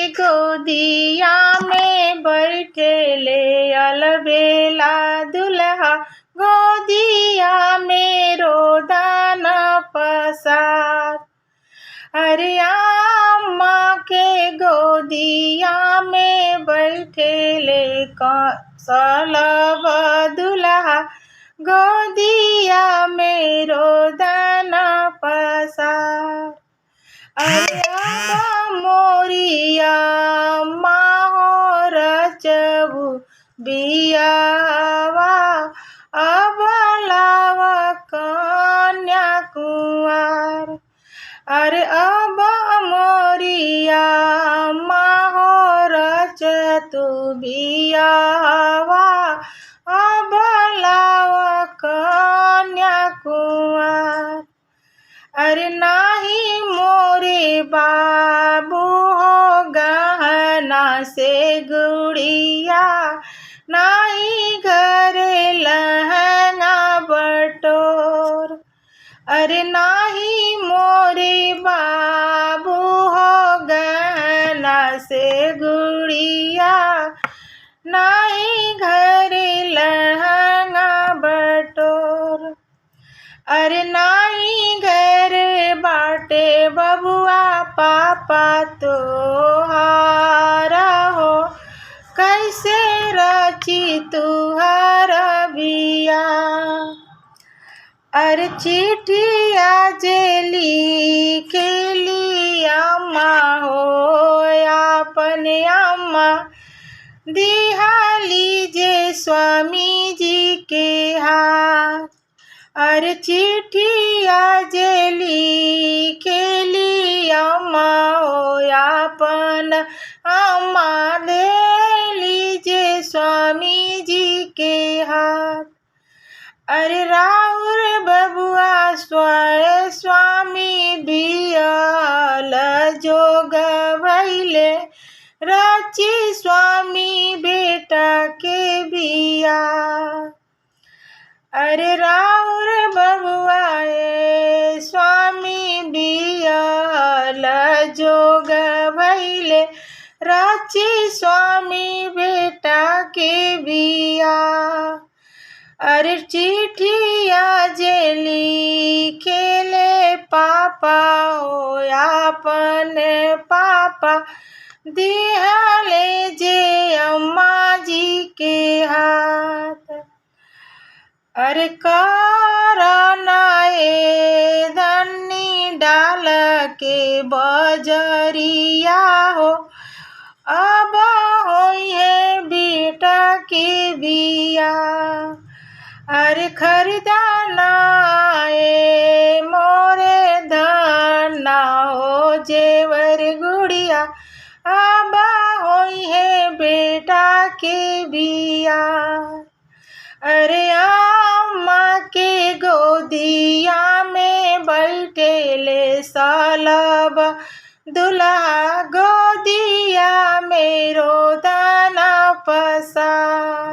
गोदिया में बैठेले अलबेला दुल्हा, गोदिया में रोदान पसार। अरे अम्मा के गोदिया में बैठेले सलबा दुल्हा, गोदिया में रोदन पसार। अरे अब मोरिया माहो रचबू बियावा, अब लाव कन्या कुंवर। अरे अब मोरिया माहो रचतु बियावा, अब लाव कन्या कुंवर। अरे नाही मोरे बाबू हो गहना से गुड़िया, नाही घरे लहंगा बटोर। अरे नाही मोरे बाबू हो गहना से गुड़िया, नाही घरे लहंगा बटोर। अरे नाही घर बाटे बबुआ पापा तोहारा हो, कैसे रची तुहार बिया। अरे चिट्ठिया जेली के लिए अम्मा हो अपने अम्मा, दिहा लीजे स्वामी जी के हाथ। अरे चिट्ठिया जेली के लिए अम्मा हो अपन अम्मा, दे लीजे स्वामी जी के हाथ। अरे राउर बबुआ स्वामी बियाल जोग भैले, रची स्वामी बेटा के बिया। अरे राउर बबुआ स्वामी बियाल जोग भैले, रची स्वामी बेटा के बिया। अरे चिट्ठिया जेली खेले पापा हो अपने पापा, दिहले जे अम्मा जी के हाथ। अरे करना ए धनी डाल के बजरिया हो, अब होइए बेटा के बिया। अरे खरीदाना ए मोरे धना हो जेवर गुड़िया, अब होइए बेटा के बिया। अरे अम्मा के गोदिया में बैठेले सलब दुल्हा, गोदिया में रोदन पसार।